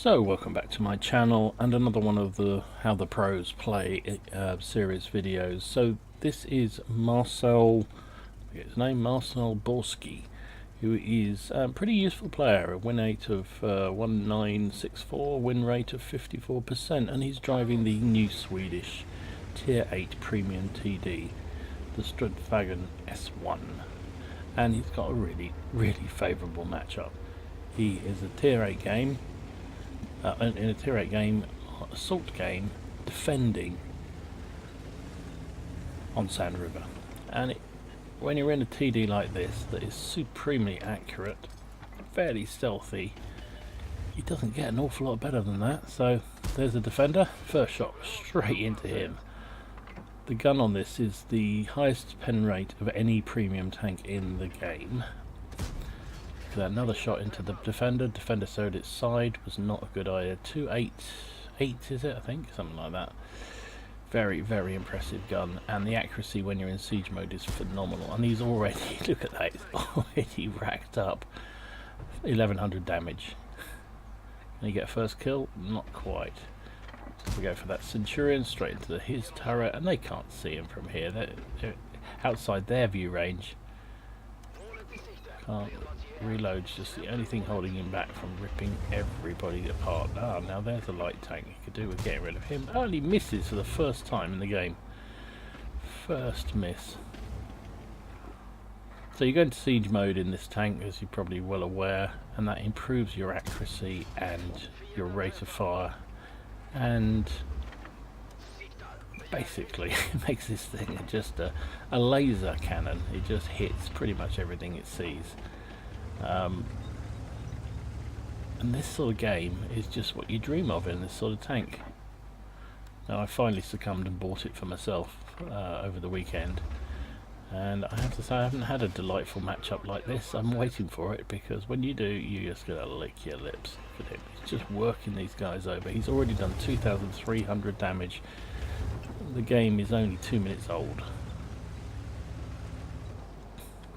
So welcome back to my channel and another one of the How the Pros Play series videos. So this is Marcel, I forget his name, Marcel Boasting, who is a pretty useful player, a win rate of 1964, win rate of 54%, and he's driving the new Swedish Tier 8 Premium TD, the Strv S1, and he's got a really favourable matchup. He is a Tier 8 game, in a Tier 8 game, assault game, defending on Sand River, and when you're in a TD like this that is supremely accurate, fairly stealthy, it doesn't get an awful lot better than that. So there's a defender, first shot straight into him. The gun on this is the highest pen rate of any premium tank in the game. Another shot into the defender showed its side, was not a good idea. 288 is it, I think, something like that. Very impressive gun, and the accuracy when you're in siege mode is phenomenal. And he's already, look at that, he's already racked up 1100 damage. Can he get a first kill? Not quite. We go for that Centurion straight into his turret, and they can't see him from here. They're outside their view range. Can't reload's just the only thing holding him back from ripping everybody apart. Now there's a light tank. You could do with getting rid of him. Only misses for the first time in the game. First miss. So you go into siege mode in this tank, as you're probably well aware, and that improves your accuracy and your rate of fire, and basically it makes this thing just a laser cannon. It just hits pretty much everything it sees. And this sort of game is just what you dream of in this sort of tank. Now I finally succumbed and bought it for myself over the weekend, and I have to say I haven't had a delightful matchup like this. I'm waiting for it, because when you do, you're just gonna lick your lips. Look at him, he's just working these guys over. He's already done 2,300 damage. The game is only 2 minutes old.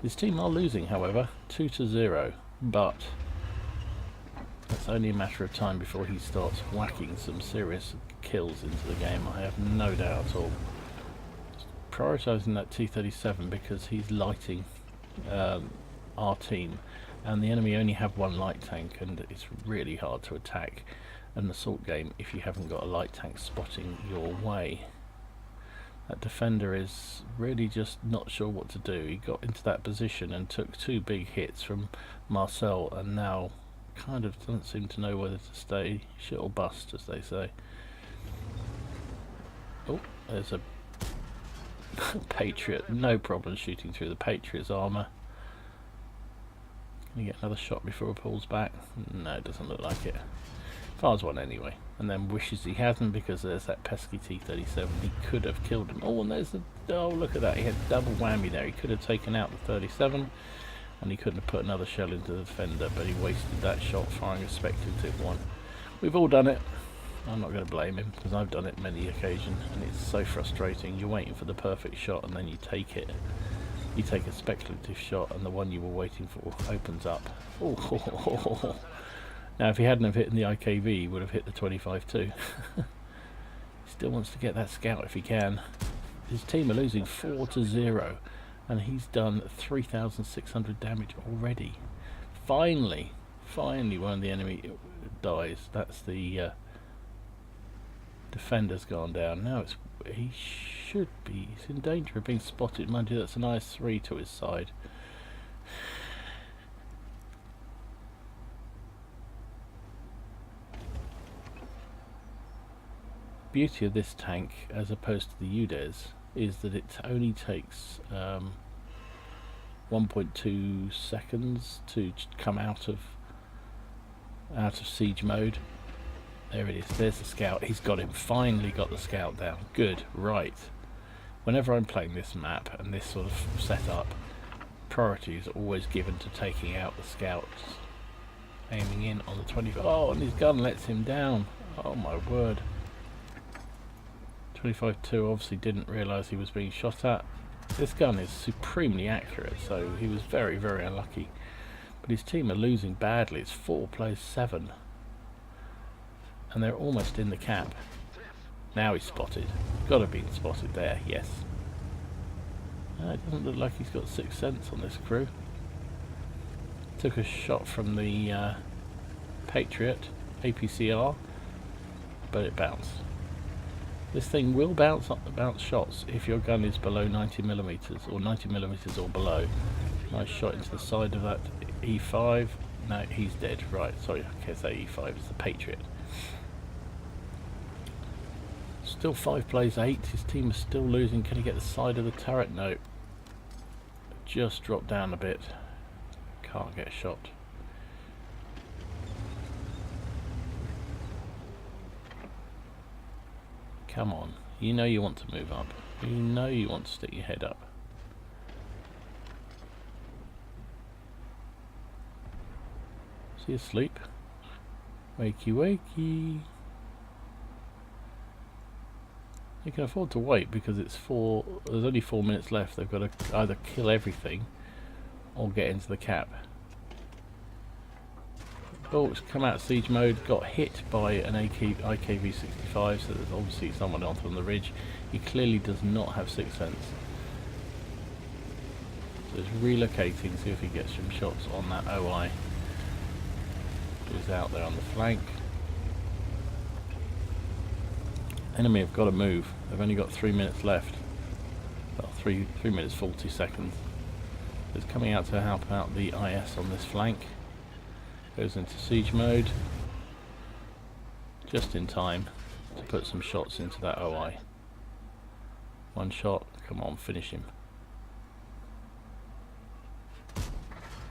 His team are losing, however, 2-0, but it's only a matter of time before he starts whacking some serious kills into the game. I have no doubt at all. Prioritising that T-37 because he's lighting our team, and the enemy only have one light tank, and it's really hard to attack an assault game if you haven't got a light tank spotting your way. That defender is really just not sure what to do. He got into that position and took 2 big hits from Marcel, and now kind of doesn't seem to know whether to stay shit or bust, as they say. Oh, there's a Patriot, no problem shooting through the Patriot's armour. Can he get another shot before he pulls back? No, it doesn't look like it. Fires one anyway, and then wishes he hasn't, because there's that pesky T-37. He could have killed him. Oh, and there's the, oh, look at that, he had double whammy there. He could have taken out the 37, and he couldn't have put another shell into the defender, but he wasted that shot firing a speculative one. We've all done it. I'm not going to blame him, because I've done it many occasions, and it's so frustrating. You're waiting for the perfect shot, and then you take it. You take a speculative shot, and the one you were waiting for opens up. Oh. Now, if he hadn't have hit in the IKV, he would have hit the 25 too. He still wants to get that scout if he can. His team are losing 4-0, and he's done 3,600 damage already. Finally, when the enemy dies, that's the defender's gone down. Now he's in danger of being spotted. Mind you, that's an IS-3 to his side. Beauty of this tank, as opposed to the UDES, is that it only takes 1.2 seconds to come out of siege mode. There it is, there's the scout. He's got him, finally got the scout down. Good, right. Whenever I'm playing this map and this sort of setup, priority is always given to taking out the scouts. Aiming in on the 25. Oh, and his gun lets him down. Oh my word. 25-2 obviously didn't realise he was being shot at. This gun is supremely accurate, so he was very unlucky. But his team are losing badly. It's 4 plays 7. and they're almost in the cap. Now he's spotted. Got to be spotted there, yes. It doesn't look like he's got sixth sense on this crew. Took a shot from the Patriot APCR, but it bounced. This thing will bounce shots if your gun is below 90mm or 90mm or below. Nice shot into the side of that E5. No, he's dead. Right, sorry, I can't say E5, it's the Patriot. Still 5 plays 8. His team is still losing. Can he get the side of the turret? No. Just dropped down a bit. Can't get a shot. Come on. You know you want to move up. You know you want to stick your head up. Is he asleep? Wakey wakey. You can afford to wait because there's only 4 minutes left. They've got to either kill everything or get into the cap. Oh, it's come out of siege mode, got hit by an IKV-65, so there's obviously someone else on the ridge. He clearly does not have sixth sense. So he's relocating, see if he gets some shots on that OI. He's out there on the flank. Enemy have got to move. They've only got 3 minutes left. Well, 3 minutes 40 seconds. It's coming out to help out the IS on this flank. Goes into siege mode. Just in time to put some shots into that OI. One shot. Come on, finish him.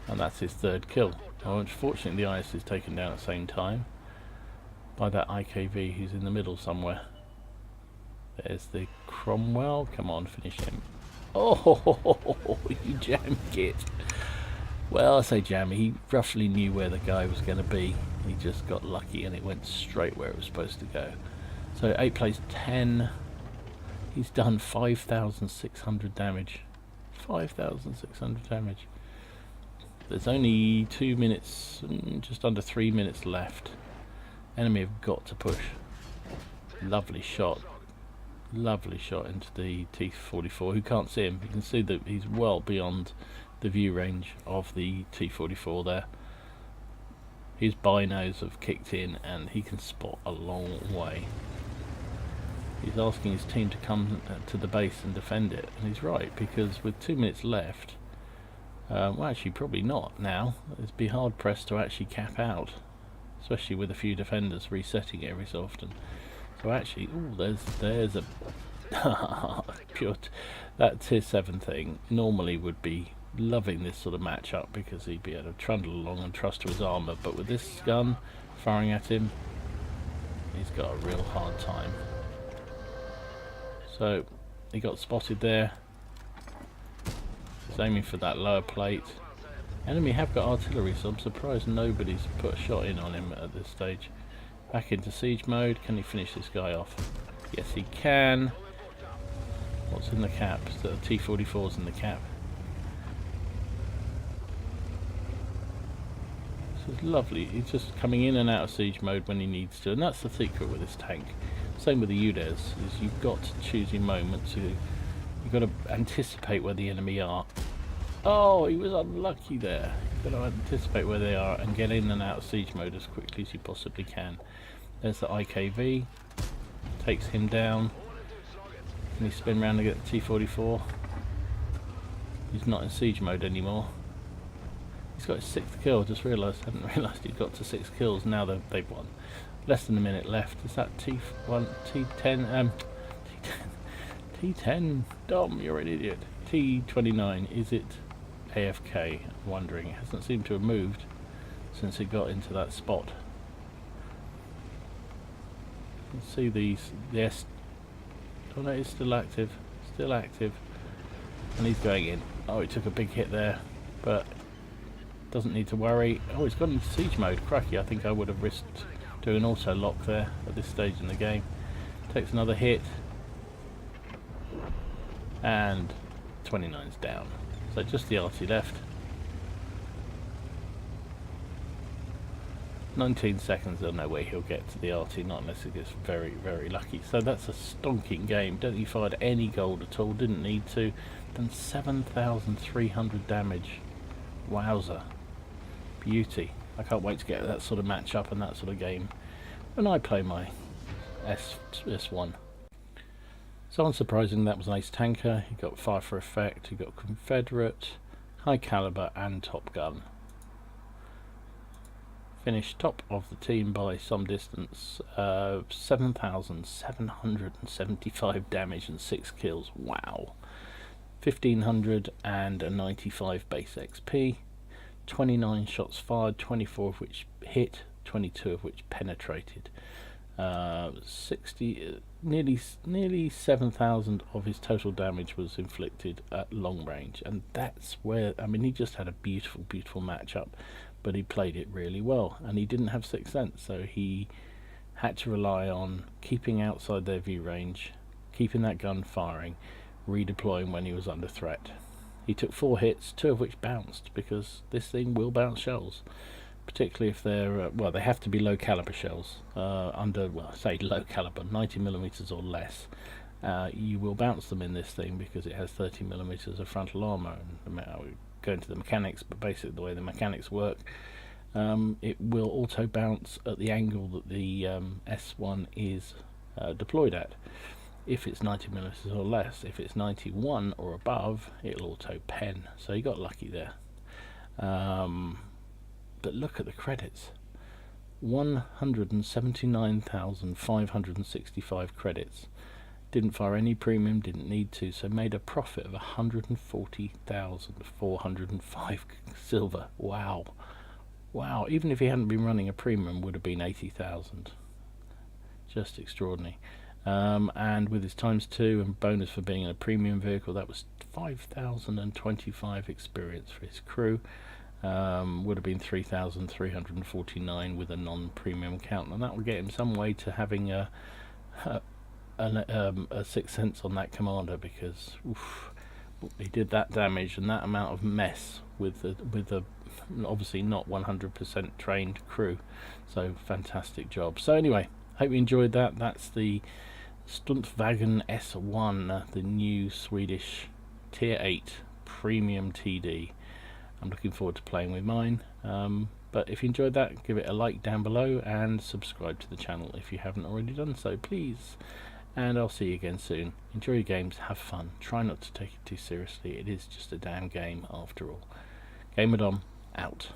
And that's his third kill. Oh, unfortunately the IS is taken down at the same time by that IKV who's in the middle somewhere. There's the Cromwell. Come on, finish him. Oh, you jam kit. Well, I say jammy. He roughly knew where the guy was going to be. He just got lucky and it went straight where it was supposed to go. So 8 plays 10. He's done 5,600 damage. 5,600 damage. There's only 2 minutes, just under 3 minutes left. Enemy have got to push. Lovely shot. Lovely shot into the T-44, who can't see him. You can see that he's well beyond the view range of the T-44 there. His binos have kicked in and he can spot a long way. He's asking his team to come to the base and defend it, and he's right, because with 2 minutes left, well, actually probably not now. It'd be hard pressed to actually cap out, especially with a few defenders resetting it every so often. So actually, ooh, there's a pure that tier 7 thing normally would be loving this sort of matchup because he'd be able to trundle along and trust to his armour, but with this gun firing at him, he's got a real hard time. So he got spotted there. He's aiming for that lower plate. Enemy have got artillery, so I'm surprised nobody's put a shot in on him at this stage. Back into siege mode. Can he finish this guy off? Yes, he can. What's in the cap? So the T-44's in the cap. This is lovely. He's just coming in and out of siege mode when he needs to, and that's the secret with this tank. Same with the UDES, is you've got to choose your moments. You've got to anticipate where the enemy are. Oh, he was unlucky there. You've got to anticipate where they are and get in and out of siege mode as quickly as you possibly can. There's the IKV. Takes him down. Can he spin around and get the T-44? He's not in siege mode anymore. He's got his 6th kill. Just realised, hadn't realised he'd got to 6 kills. Now they've won. Less than a minute left. Is that T1, T10? T10. Dom, you're an idiot. T29. Is it AFK? I'm wondering. It hasn't seemed to have moved since it got into that spot. You can see these. Yes. Oh no, it's still active. Still active. And he's going in. Oh, he took a big hit there, but doesn't need to worry. Oh, he's gone into siege mode. Cracky. I think I would have risked doing auto lock there at this stage in the game. Takes another hit. And 29's down. So just the arty left. 19 seconds, there's no way he'll get to the RT, not unless he gets very, very lucky. So that's a stonking game. Don't he fired any gold at all, didn't need to. Done 7,300 damage. Wowza. Beauty. I can't wait to get that sort of match up and that sort of game when I play my S1. So unsurprising, that was an ace tanker. He got fire for effect, he got Confederate, high caliber and top gun. Finished top of the team by some distance, 7,775 damage and 6 kills. Wow. 1,595 base XP, 29 shots fired, 24 of which hit, 22 of which penetrated. nearly 7,000 of his total damage was inflicted at long range, and that's where, I mean, he just had a beautiful, beautiful matchup, but he played it really well, and he didn't have Sixth Sense, so he had to rely on keeping outside their view range, keeping that gun firing, redeploying when he was under threat. He took 4 hits, 2 of which bounced, because this thing will bounce shells, particularly if they're, well, they have to be low caliber shells, under, well, say low caliber, 90mm or less. You will bounce them in this thing because it has 30mm of frontal armour, and I'll go into the mechanics, but basically the way the mechanics work, it will auto bounce at the angle that the S1 is deployed at. If it's 90mm or less. If it's 91 or above, it'll auto pen. So you got lucky there. But look at the credits. 179,565 credits. Didn't fire any premium, didn't need to, so made a profit of 140,405 silver. Wow. Wow, even if he hadn't been running a premium, would have been 80,000. Just extraordinary. And with his ×2 and bonus for being in a premium vehicle, that was 5,025 experience for his crew. Would have been 3,349 with a non-premium count, and that will get him some way to having a Sixth Sense on that commander, because oof, he did that damage and that amount of mess with the obviously not 100% trained crew. So fantastic job. So anyway, hope you enjoyed that. That's the Strv S1, the new Swedish Tier 8 Premium TD. I'm looking forward to playing with mine. But if you enjoyed that, give it a like down below and subscribe to the channel if you haven't already done so, please. And I'll see you again soon. Enjoy your games, have fun. Try not to take it too seriously. It is just a damn game after all. Gamer Dom, out.